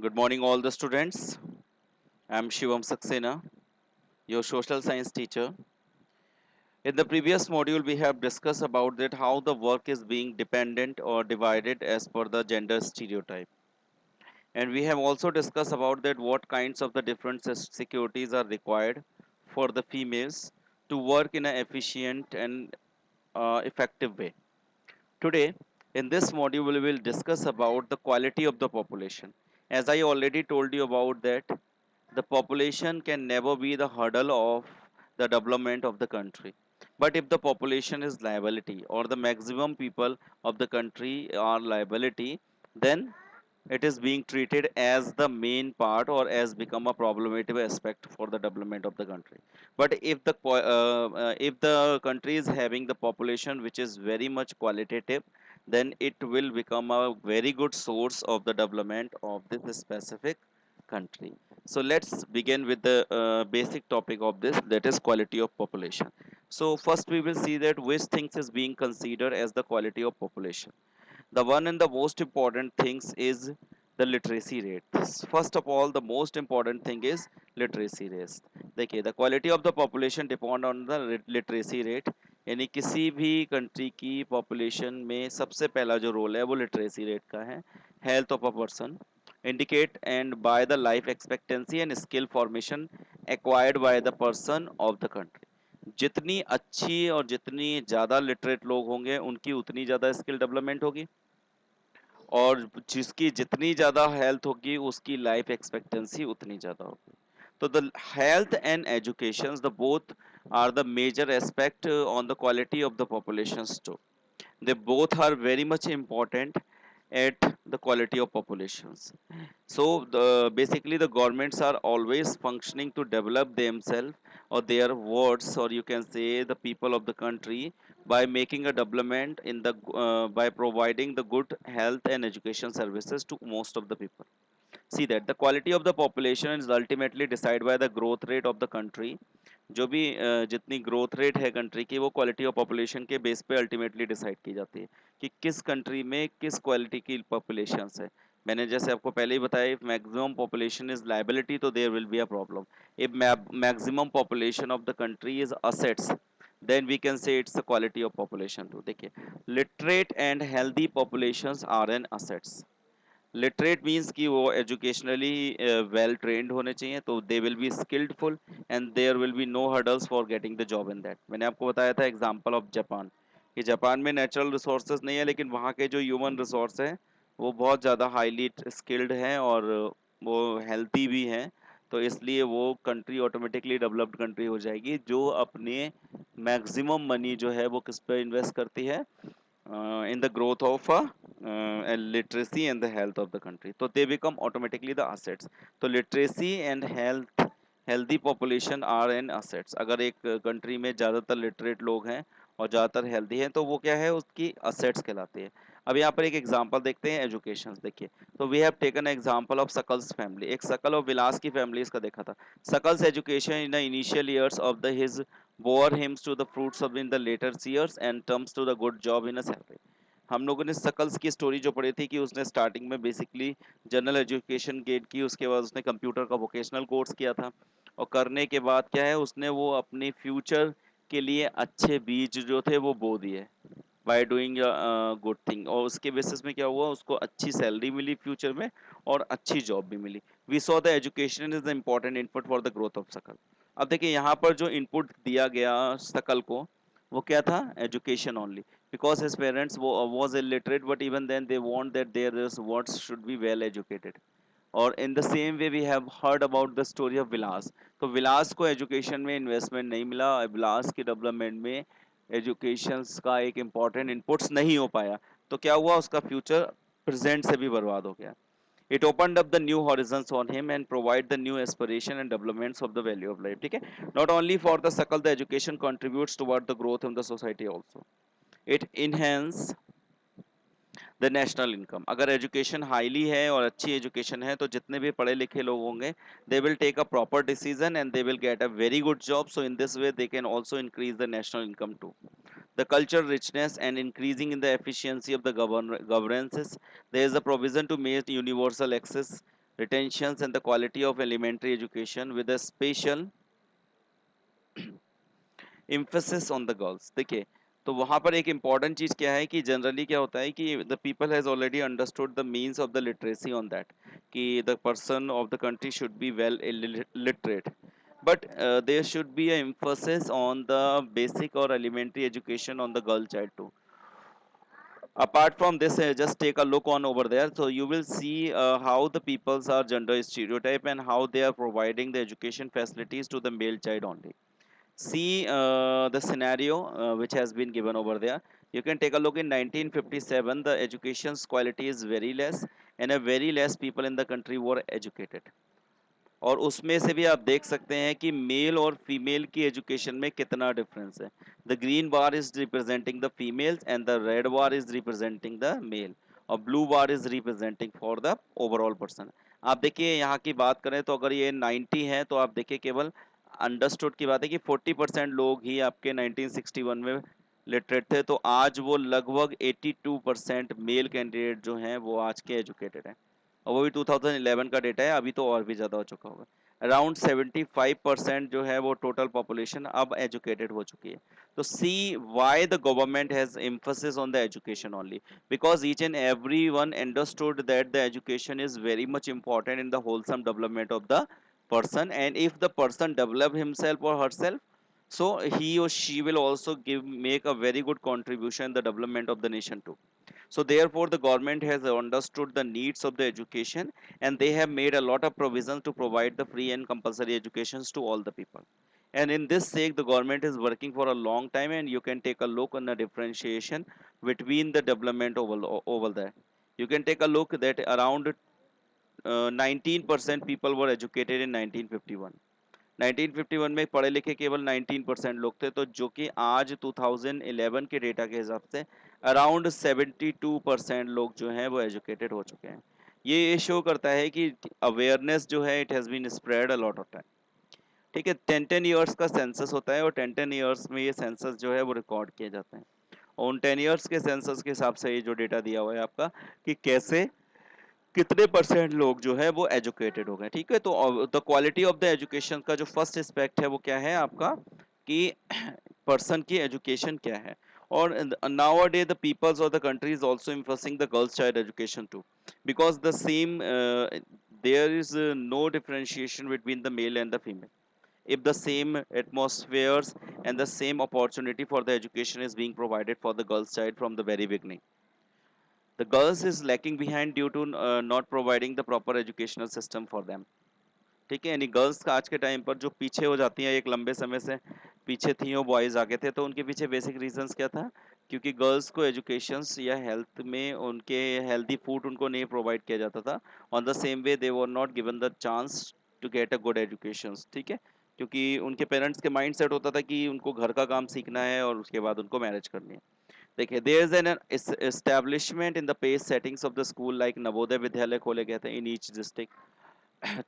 Good morning, all the students. I'm Shivam Saxena, your social science teacher. In the previous module, we have discussed about that how the work is being dependent or divided as per the gender stereotype, and we have also discussed about that what kinds of the different securities are required for the females to work in an efficient and effective way. Today, in this module, we will discuss about the quality of the population. As I already told you about that, the population can never be the hurdle of the development of the country. But if the population is liability or the maximum people of the country are liability, then it is being treated as the main part or as become a problematic aspect for the development of the country. But if the country is having the population which is very much qualitative, then it will become a very good source of the development of this specific country. So let's begin with the basic topic of this, that is quality of population. So first we will see that which things is being considered as the quality of population. The one and the most important things is the literacy rate. First of all, the most important thing is literacy rate. देखिए, the quality of the population depend on the literacy rate. यानी किसी भी country की population में सबसे पहला जो role है वो लिटरेसी रेट का है. Health of a person indicate and by the life expectancy and skill formation acquired by the person of the country. जितनी अच्छी और जितनी ज़्यादा लिटरेट लोग होंगे उनकी उतनी ज़्यादा स्किल डेवलपमेंट होगी, और जिसकी जितनी ज़्यादा हेल्थ होगी उसकी लाइफ एक्सपेक्टेंसी उतनी ज़्यादा होगी. तो the health and education the both are the major aspect on the quality of the populations too. They both are very much important at the quality of populations. So basically the governments are always functioning to develop themselves or their wards, or you can say the people of the country, by making a development in the by providing the good health and education services to most of the people. See that the quality of the population is ultimately decided by the growth rate of the country. जो भी जितनी growth rate है country की वो quality of population के base पे ultimately decide की जाती है कि किस कंट्री में किस क्वालिटी की पॉपुलेशन है. मैंने जैसे आपको पहले ही बताया, if maximum population is liability तो there will be a problem. If maximum population of the country is assets, then we can say it's the quality of population too. देखिए, literate and healthy populations are an assets. Literate means कि वो educationally well trained होने चाहिए, तो they will be skilful and there will be no hurdles for getting the job in that. मैंने आपको बताया था एग्जांपल ऑफ जापान, कि जापान में नेचुरल रिसोर्सेज नहीं है लेकिन वहाँ के जो ह्यूमन रिसोर्स हैं वो बहुत ज़्यादा हाईली स्किल्ड हैं और वो हेल्थी भी हैं. तो इसलिए वो कंट्री ऑटोमेटिकली डेवलप्ड कंट्री हो जाएगी जो अपने मैक्सिमम मनी जो है वो किस पे इन्वेस्ट करती है, in the growth of literacy and the health of the country. So they become automatically the assets. तो literacy and healthy population are an assets. अगर एक कंट्री में ज़्यादातर लिटरेट लोग हैं और ज़्यादातर हेल्दी हैं तो वो क्या है, उसकी असेट्स कहलाती है. अब यहाँ पर एक एग्जांपल देखते हैं एजुकेशन. देखिए, तो we have taken example of Sakal's family. एक सकल और विलास की फैमिली इसका देखा था. Sakal's education in the initial years of the his bore him to the fruits of in the later years and terms to the good job in a salary. हम लोगों ने suckles की स्टोरी जो पढ़ी थी कि उसने स्टार्टिंग में बेसिकली जनरल एजुकेशन गेट की, उसके बाद उसने कंप्यूटर का वोकेशनल कोर्स किया था, और करने के बाद क्या है उसने वो अपने फ्यूचर के लिए अच्छे बीज जो थे वो बो दिए बाय डूइंग गुड थिंग, और उसके बेसिस में क्या हुआ, उसको अच्छी सैलरी मिली फ्यूचर में और अच्छी जॉब भी मिली. We saw the education is the important input for the growth of Sakal. अब देखिए यहाँ पर जो इनपुट दिया गया सकल को वो क्या था, education only, because his parents was illiterate, but even then they want that their words should be well educated. और in the same way we have heard about the story of Vilas. तो विलास को एजुकेशन में investment नहीं मिला, विलास की development में education का एक इम्पॉर्टेंट इनपुट्स नहीं हो पाया, तो क्या हुआ, उसका फ्यूचर प्रेजेंट से भी बर्बाद हो गया. It opened up the new horizons on him and provide the new aspiration and developments of the value of life. ठीक है, not only for the सकल the education contributes toward the growth in the society also. It enhance the national income. अगर education highly है और अच्छी education है तो जितने भी पढ़े लिखे लोग होंगे they will take a proper decision and they will get a very good job. So in this way they can also increase the national income too. The cultural richness and increasing in the efficiency of the governances. There is a provision to make universal access, retentions and the quality of elementary education with a special emphasis on the girls. देखिए, तो वहाँ पर एक important चीज़ क्या है कि generally क्या होता है कि the people has already understood the means of the literacy on that, कि the person of the country should be well literate, but there should be a emphasis on the basic or elementary education on the girl child too. Apart from this, just take a look on over there, so you will see how the peoples are gender stereotype and how they are providing the education facilities to the male child only. See the scenario which has been given over there. You can take a look. In 1957 the education's quality is very less and a very less people in the country were educated. और उसमें से भी आप देख सकते हैं कि mail और फीमेल की एजुकेशन में कितना डिफरेंस है. The green bar is representing the females and the red bar is representing the male और blue bar is representing for the overall person. आप देखिए यहाँ की बात करें तो अगर ये 90 है तो आप देखिए केवल अंडरस्टूड की बात है कि 40% लोग ही आपके 1961 में लिटरेट थे, तो आज वो लगभग 82% मेल कैंडिडेट जो हैं वो आज के एजुकेटेड हैं. और वो भी 2011 का डेटा है, अभी तो और भी ज़्यादा हो चुका होगा. अराउंड 75% जो है वो टोटल पॉपुलेशन अब एजुकेटेड हो चुकी है. तो see why the government has emphasis on the education only, because each and every one understood that the education is very much important in the wholesome development of the person, and if the person develop himself or herself, so he or she will also make a very good contribution in the development of the nation too. So therefore the government has understood the needs of the education and they have made a lot of provisions to provide the free and compulsory educations to all the people. And in this sake the government is working for a long time, and you can take a look on the differentiation between the development over there. You can take a look that around 19% people were educated in 1951. 1951 में पढ़े लिखे केवल 19% लोग थे, तो जो कि आज 2011 के डेटा के हिसाब से अराउंड 72% लोग जो हैं वो एजुकेटेड हो चुके हैं. ये शो करता है कि अवेयरनेस जो है it has been spread a lot of time. ठीक है, 10 ईयर्स का सेंसस होता है और 10 ईयर्स में ये सेंसस जो है वो रिकॉर्ड किए जाते हैं. और उन 10 ईयर्स के सेंसस के हिसाब से ये जो डेटा दिया हुआ है आपका कि कैसे कितने परसेंट लोग जो है वो एजुकेटेड हो गए. ठीक है, तो the quality of the education का जो फर्स्ट एस्पेक्ट है वो क्या है आपका कि पर्सन की एजुकेशन क्या है. और nowadays the peoples of the country is also emphasizing the girls child education too, because the same there is no differentiation between the male and the female. If the same atmospheres and the same opportunity for the education is being provided for the girls child from the very beginning, the girls is lacking behind due to not providing the proper educational system for them. ठीक है, यानी girls आज के time पर जो पीछे हो जाती हैं, एक लंबे समय से पीछे थी वो बॉयज आगे थे, तो उनके पीछे बेसिक रीजंस क्या था, क्योंकि गर्ल्स को एजुकेशंस या हेल्थ में उनके हेल्दी फूड उनको नहीं प्रोवाइड किया जाता था. On the same way they were not given the chance to get a good education. ठीक है, क्योंकि उनके पेरेंट्स के माइंड सेट होता था कि उनको घर का काम सीखना है और उसके बाद उनको मैरिज करनी है. देखिए, there is an establishment in the pace settings of the school like Navodaya Vidyalaya खोले गए थे इन ईच डिस्ट्रिक्ट.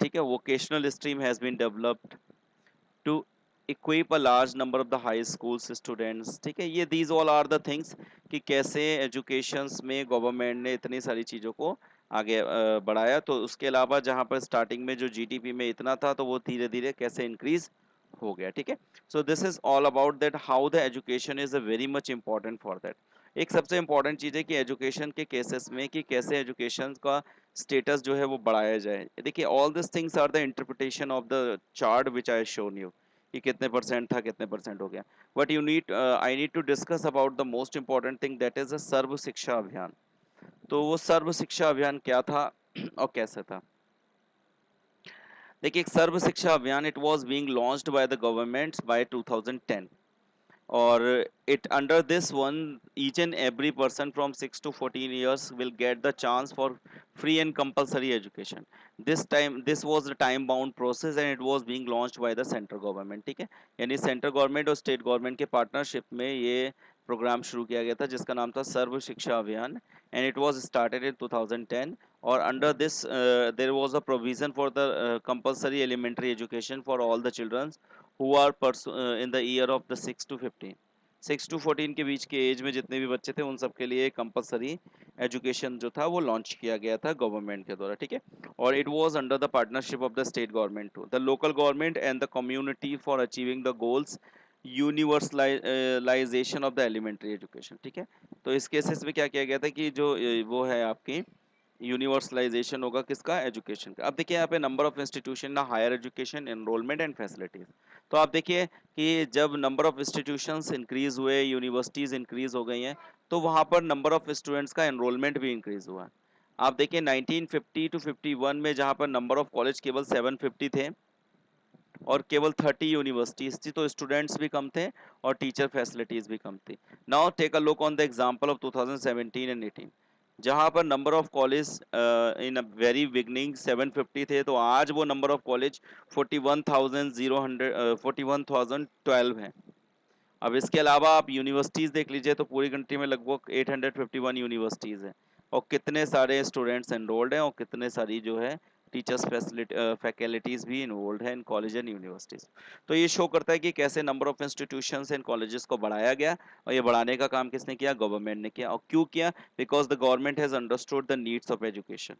ठीक है, vocational stream has been developed to equip a large number of the high schools students. ठीक है, ये these all are the things कि कैसे एजुकेशंस में गवर्नमेंट ने इतनी सारी चीज़ों को आगे बढ़ाया. तो उसके अलावा जहाँ पर स्टार्टिंग में जो जीडीपी में इतना था तो वो धीरे धीरे कैसे इंक्रीज हो गया. ठीक है, so this is all about that how the education is a very much important for that. एक सबसे इंपॉर्टेंट चीज़ है कि एजुकेशन के केसेस में कि कैसे एजुकेशन का स्टेटस जो है वो बढ़ाया जाए. देखिए, all this things are the interpretation of the chart which I shown you कि कितने परसेंट था कितने परसेंट हो गया. But you need I need to discuss about the most important thing that is a Sarva Shiksha Abhiyan. तो वो सर्व शिक्षा अभियान क्या था और कैसे था. देखिए, एक Sarva Shiksha Abhiyan it was being launched by the governments by 2010. or it under this one each and every person from 6 to 14 years will get the chance for free and compulsory education. This was a time bound process and it was being launched by the central government. ठीक है, यानी central government और state government के partnership में ये programme शुरू किया गया था जिसका नाम था Sarva Shiksha Abhiyan, and it was started in 2010. और under this there was a provision for the compulsory elementary education for all the childrens who are in the year of the 6 to 15. 6 to 14 के बीच के एज में जितने भी बच्चे थे उन सब के लिए कंपलसरी एजुकेशन जो था वो लॉन्च किया गया था गवर्नमेंट के द्वारा, ठीक है। और it was under the partnership of the state government to the local government and the community for achieving the goals universalisation of the elementary education, ठीक है। तो इस केसेस में क्या किया गया था कि जो वो है आपकी यूनिवर्सलाइजेशन होगा किसका, एजुकेशन का। अब देखिए यहाँ पे नंबर ऑफ इंस्टीट्यूशन ना, higher education, enrolment and facilities. तो आप देखिए कि जब नंबर ऑफ इंस्टीट्यूशंस इंक्रीज हुए, यूनिवर्सिटीज इंक्रीज हो गई हैं, तो वहां पर नंबर ऑफ स्टूडेंट्स का एनरोलमेंट भी इंक्रीज हुआ। आप देखिए 1950 टू 51 में जहां पर नंबर ऑफ कॉलेज केवल 750 थे और केवल 30 यूनिवर्सिटीज थी, तो स्टूडेंट्स भी कम थे और टीचर फैसिलिटीज भी कम थी। Now take a look on the example of 2017 and 18, जहां पर number of college in a very beginning 750 थे, तो आज वो नंबर ऑफ कॉलेज 41,012 है। अब इसके अलावा आप यूनिवर्सिटीज देख लीजिए, तो पूरी कंट्री में लगभग 851 यूनिवर्सिटीज हैं और कितने सारे स्टूडेंट्स एनरोल्ड हैं और कितने सारी जो है टीचर्स फैकल्टीज भी इन्वॉल्व हैं इन कॉलेज एंड यूनिवर्सिटीज। तो ये शो करता है कि कैसे number of institutions and colleges को बढ़ाया गया, और ये बढ़ाने का काम किसने किया, गवर्नमेंट ने किया। और क्यों किया, because the government has understood the needs of education,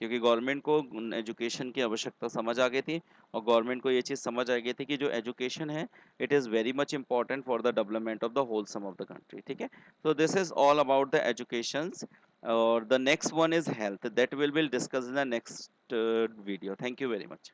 क्योंकि गवर्नमेंट को एजुकेशन की आवश्यकता समझ आ गई थी और गवर्नमेंट को ये चीज़ समझ आ गई थी कि जो एजुकेशन है it is very much important for the development of the wholesome of the country, ठीक है। तो this is all about the educations, और the next one is health, that will discuss in the next video. Thank you very much.